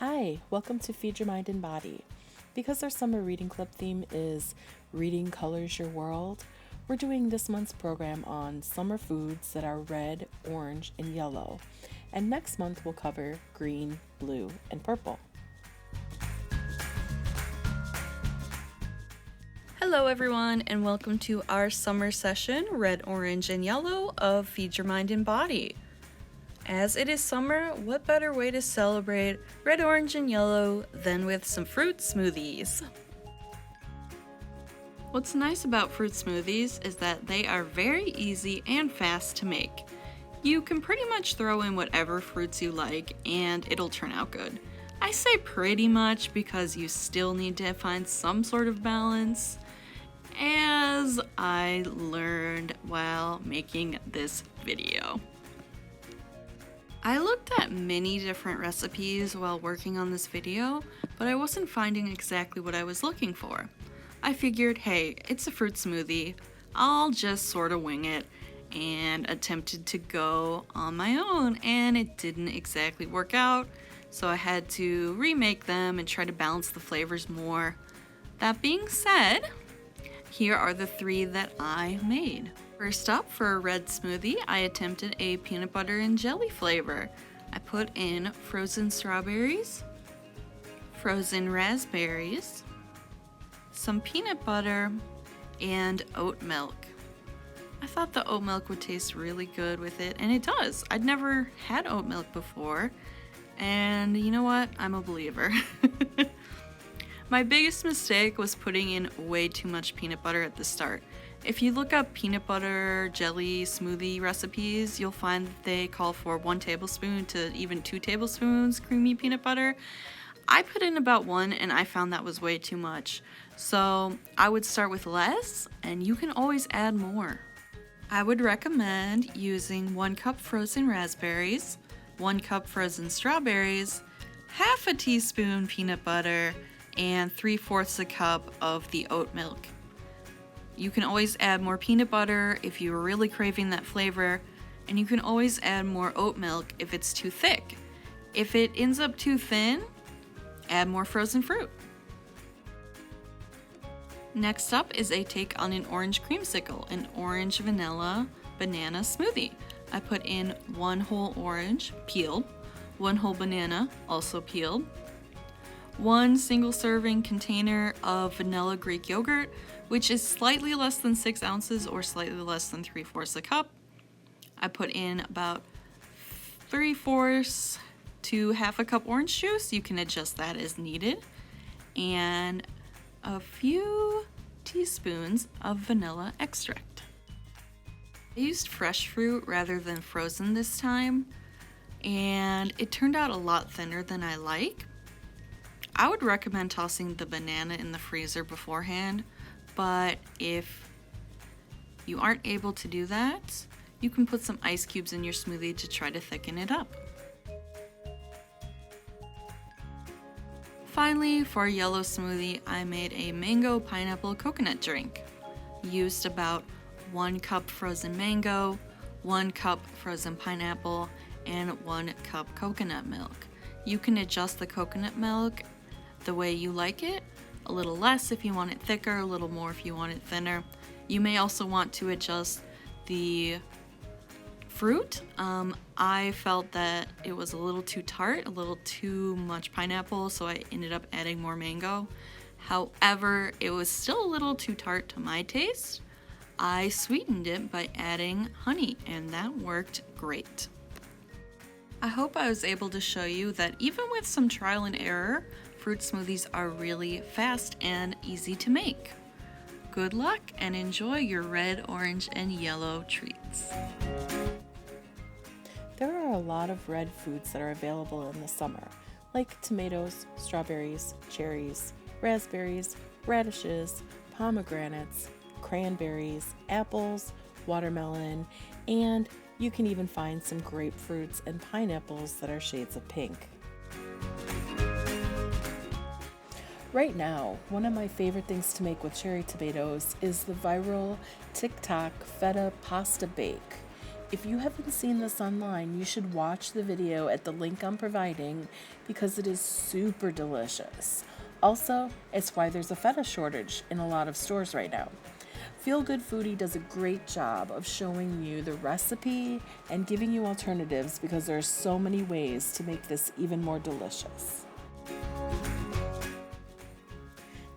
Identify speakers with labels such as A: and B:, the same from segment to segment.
A: Hi, welcome to Feed Your Mind and Body. Because our summer reading club theme is Reading Colors Your World, we're doing this month's program on summer foods that are red, orange, and yellow. And next month we'll cover green, blue, and purple.
B: Hello everyone and welcome to our summer session, Red, Orange, and Yellow of Feed Your Mind and Body. As it is summer, what better way to celebrate red, orange, and yellow than with some fruit smoothies? What's nice about fruit smoothies is that they are very easy and fast to make. You can pretty much throw in whatever fruits you like and it'll turn out good. I say pretty much because you still need to find some sort of balance, as I learned while making this video. I looked at many different recipes while working on this video, but I wasn't finding exactly what I was looking for. I figured, hey, it's a fruit smoothie, I'll just sort of wing it, and attempted to go on my own, and it didn't exactly work out, so I had to remake them and try to balance the flavors more. That being said, here are the three that I made. First up, for a red smoothie, I attempted a peanut butter and jelly flavor. I put in frozen strawberries, frozen raspberries, some peanut butter, and oat milk. I thought the oat milk would taste really good with it, and it does. I'd never had oat milk before, and you know what? I'm a believer. My biggest mistake was putting in way too much peanut butter at the start. If you look up peanut butter jelly smoothie recipes, you'll find that they call for 1 tablespoon to even 2 tablespoons creamy peanut butter. I put in about 1 and I found that was way too much. So I would start with less and you can always add more. I would recommend using 1 cup frozen raspberries, 1 cup frozen strawberries, half a teaspoon peanut butter, and 3/4 a cup of the oat milk. You can always add more peanut butter if you're really craving that flavor, and you can always add more oat milk if it's too thick. If it ends up too thin, add more frozen fruit. Next up is a take on an orange creamsicle, an orange vanilla banana smoothie. I put in 1 whole orange, peeled, 1 whole banana, also peeled, 1 single serving container of vanilla Greek yogurt, which is slightly less than 6 ounces or slightly less than 3/4 a cup. I put in about 3/4 to half a cup orange juice. You can adjust that as needed. And a few teaspoons of vanilla extract. I used fresh fruit rather than frozen this time, and it turned out a lot thinner than I like. I would recommend tossing the banana in the freezer beforehand, but if you aren't able to do that, you can put some ice cubes in your smoothie to try to thicken it up. Finally, for a yellow smoothie, I made a mango pineapple coconut drink. Used about 1 cup frozen mango, 1 cup frozen pineapple, and 1 cup coconut milk. You can adjust the coconut milk the way you like it, a little less if you want it thicker, a little more if you want it thinner. You may also want to adjust the fruit. I felt that it was a little too tart, a little too much pineapple, so I ended up adding more mango. However, it was still a little too tart to my taste. I sweetened it by adding honey, and that worked great. I hope I was able to show you that even with some trial and error, fruit smoothies are really fast and easy to make. Good luck and enjoy your red, orange, and yellow treats.
A: There are a lot of red foods that are available in the summer, like tomatoes, strawberries, cherries, raspberries, radishes, pomegranates, cranberries, apples, watermelon, and you can even find some grapefruits and pineapples that are shades of pink. Right now, one of my favorite things to make with cherry tomatoes is the viral TikTok feta pasta bake. If you haven't seen this online, you should watch the video at the link I'm providing because it is super delicious. Also, it's why there's a feta shortage in a lot of stores right now. Feel Good Foodie does a great job of showing you the recipe and giving you alternatives because there are so many ways to make this even more delicious.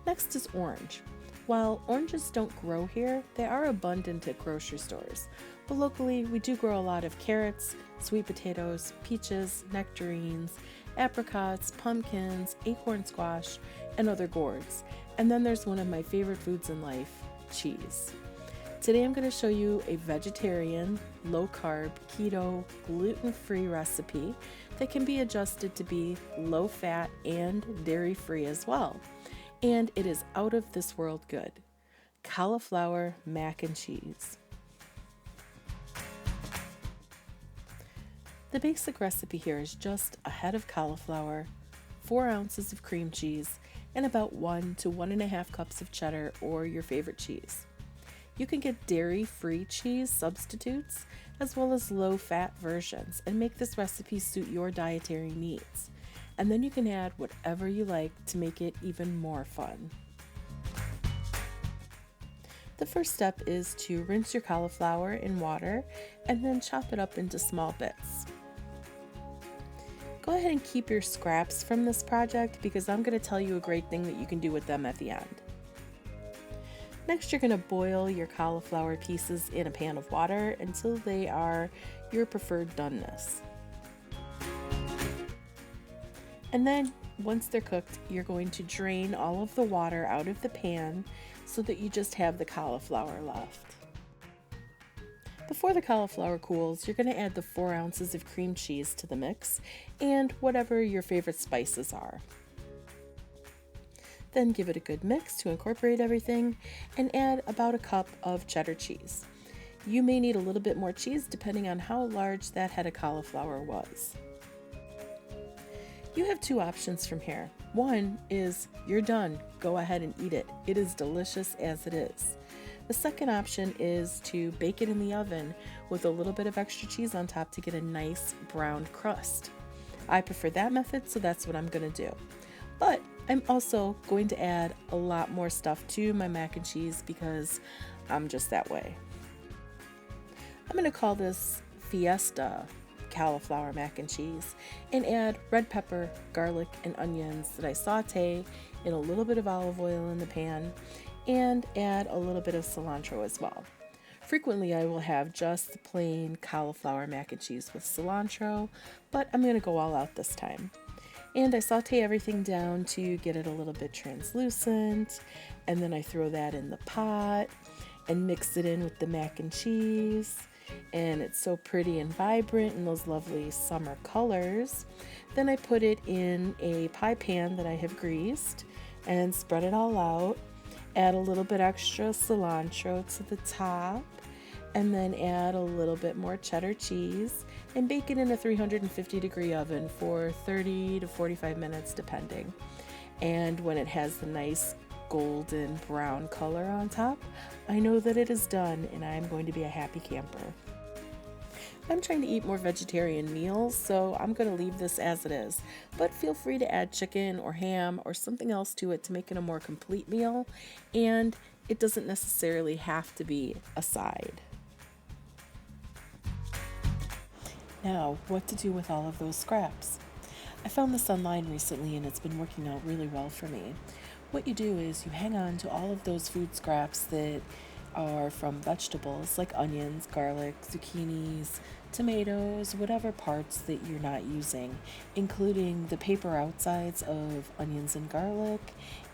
A: Next is orange. While oranges don't grow here, they are abundant at grocery stores. But locally, we do grow a lot of carrots, sweet potatoes, peaches, nectarines, apricots, pumpkins, acorn squash, and other gourds. And then there's one of my favorite foods in life, cheese. Today I'm going to show you a vegetarian, low-carb, keto, gluten-free recipe that can be adjusted to be low-fat and dairy-free as well. And it is out of this world good. Cauliflower mac and cheese. The basic recipe here is just a head of cauliflower, 4 ounces of cream cheese, and about 1 to 1.5 cups of cheddar or your favorite cheese. You can get dairy-free cheese substitutes as well as low-fat versions and make this recipe suit your dietary needs. And then you can add whatever you like to make it even more fun. The first step is to rinse your cauliflower in water and then chop it up into small bits. Go ahead and keep your scraps from this project because I'm going to tell you a great thing that you can do with them at the end. Next, you're going to boil your cauliflower pieces in a pan of water until they are your preferred doneness. And then, once they're cooked, you're going to drain all of the water out of the pan so that you just have the cauliflower left. Before the cauliflower cools, you're going to add the 4 ounces of cream cheese to the mix and whatever your favorite spices are. Then give it a good mix to incorporate everything and add about a cup of cheddar cheese. You may need a little bit more cheese depending on how large that head of cauliflower was. You have 2 options from here. One is you're done, go ahead and eat it. It is delicious as it is. The second option is to bake it in the oven with a little bit of extra cheese on top to get a nice brown crust. I prefer that method, so that's what I'm going to do. But I'm also going to add a lot more stuff to my mac and cheese because I'm just that way. I'm going to call this Fiesta cauliflower mac and cheese and add red pepper, garlic, and onions that I saute in a little bit of olive oil in the pan and add a little bit of cilantro as well. Frequently I will have just the plain cauliflower mac and cheese with cilantro, but I'm going to go all out this time. And I saute everything down to get it a little bit translucent, and then I throw that in the pot and mix it in with the mac and cheese, and it's so pretty and vibrant in those lovely summer colors. Then I put it in a pie pan that I have greased and spread it all out. Add a little bit extra cilantro to the top, and then add a little bit more cheddar cheese and bake it in a 350-degree oven for 30 to 45 minutes depending. And when it has the nice golden brown color on top, I know that it is done and I'm going to be a happy camper. I'm trying to eat more vegetarian meals, so I'm going to leave this as it is. But feel free to add chicken or ham or something else to it to make it a more complete meal, and it doesn't necessarily have to be a side. Now, what to do with all of those scraps? I found this online recently and it's been working out really well for me. What you do is you hang on to all of those food scraps that are from vegetables like onions, garlic, zucchinis, tomatoes, whatever parts that you're not using, including the paper outsides of onions and garlic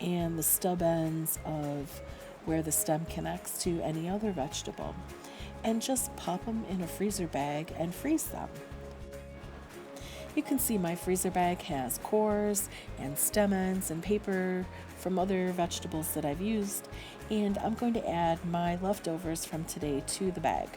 A: and the stub ends of where the stem connects to any other vegetable, and just pop them in a freezer bag and freeze them. You can see my freezer bag has cores and stem ends and paper from other vegetables that I've used, and I'm going to add my leftovers from today to the bag.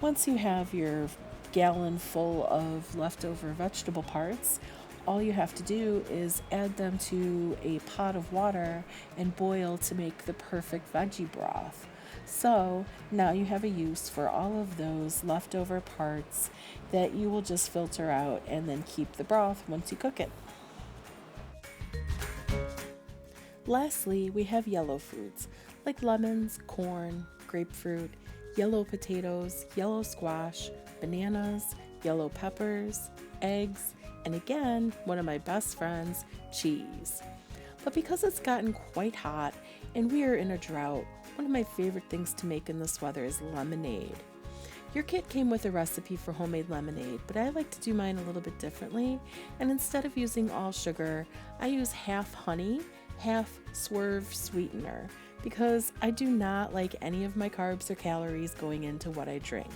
A: Once you have your gallon full of leftover vegetable parts, all you have to do is add them to a pot of water and boil to make the perfect veggie broth. So now you have a use for all of those leftover parts that you will just filter out and then keep the broth once you cook it. Lastly, we have yellow foods like lemons, corn, grapefruit, yellow potatoes, yellow squash, bananas, yellow peppers, eggs, and again, one of my best friends, cheese. But because it's gotten quite hot and we are in a drought, one of my favorite things to make in this weather is lemonade. Your kit came with a recipe for homemade lemonade, but I like to do mine a little bit differently, and instead of using all sugar, I use half honey, half swerve sweetener, because I do not like any of my carbs or calories going into what I drink.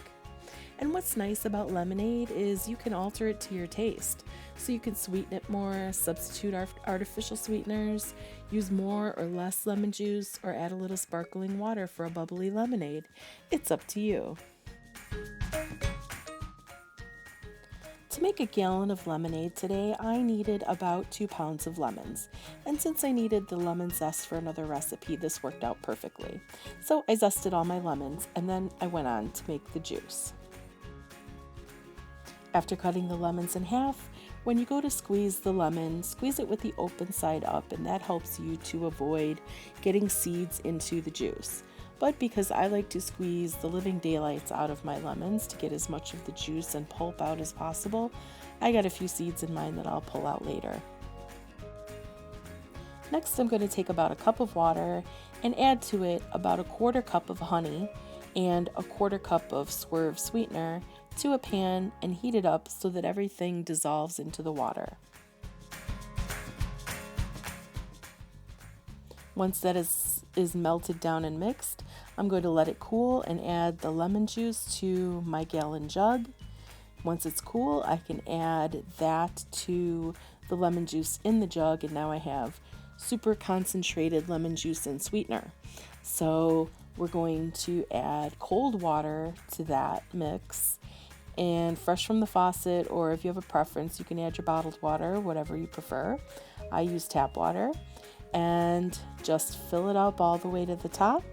A: And what's nice about lemonade is you can alter it to your taste. So you can sweeten it more, substitute artificial sweeteners, use more or less lemon juice, or add a little sparkling water for a bubbly lemonade. It's up to you. To make a gallon of lemonade today, I needed about 2 pounds of lemons. And since I needed the lemon zest for another recipe, this worked out perfectly. So I zested all my lemons and then I went on to make the juice. After cutting the lemons in half, when you go to squeeze the lemon, squeeze it with the open side up, and that helps you to avoid getting seeds into the juice. But because I like to squeeze the living daylights out of my lemons to get as much of the juice and pulp out as possible, I got a few seeds in mine that I'll pull out later. Next, I'm going to take about a cup of water and add to it about a 1/4 cup of honey and a 1/4 cup of swerve sweetener to a pan and heat it up so that everything dissolves into the water. Once that is melted down and mixed, I'm going to let it cool and add the lemon juice to my gallon jug. Once it's cool, I can add that to the lemon juice in the jug, and now I have super concentrated lemon juice and sweetener. So we're going to add cold water to that mix, and fresh from the faucet, or if you have a preference, you can add your bottled water, whatever you prefer. I use tap water, and just fill it up all the way to the top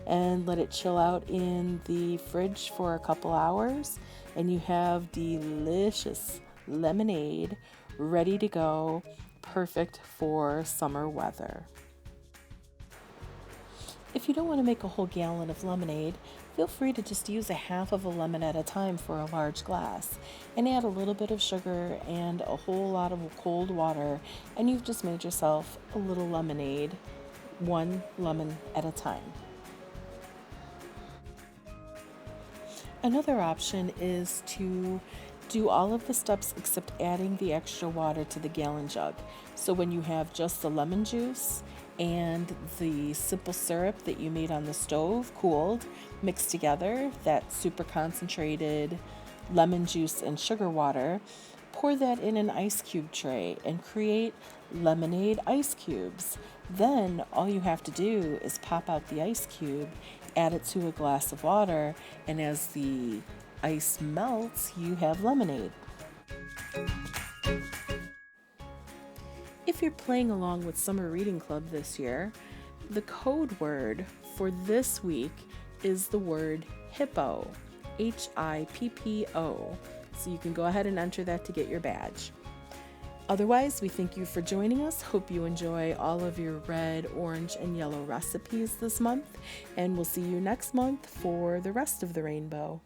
A: and let it chill out in the fridge for a couple hours, and you have delicious lemonade ready to go, perfect for summer weather. If you don't want to make a whole gallon of lemonade, feel free to just use a half of a lemon at a time for a large glass and add a little bit of sugar and a whole lot of cold water, and you've just made yourself a little lemonade, 1 lemon at a time. Another option is to do all of the steps except adding the extra water to the gallon jug. So when you have just the lemon juice and the simple syrup that you made on the stove cooled, mixed together, that super concentrated lemon juice and sugar water, pour that in an ice cube tray and create lemonade ice cubes. Then all you have to do is pop out the ice cube, add it to a glass of water, and as the ice melts, you have lemonade. If you're playing along with Summer Reading Club this year, the code word for this week is the word hippo, HIPPO. So you can go ahead and enter that to get your badge. Otherwise, we thank you for joining us. Hope you enjoy all of your red, orange, and yellow recipes this month, and we'll see you next month for the rest of the rainbow.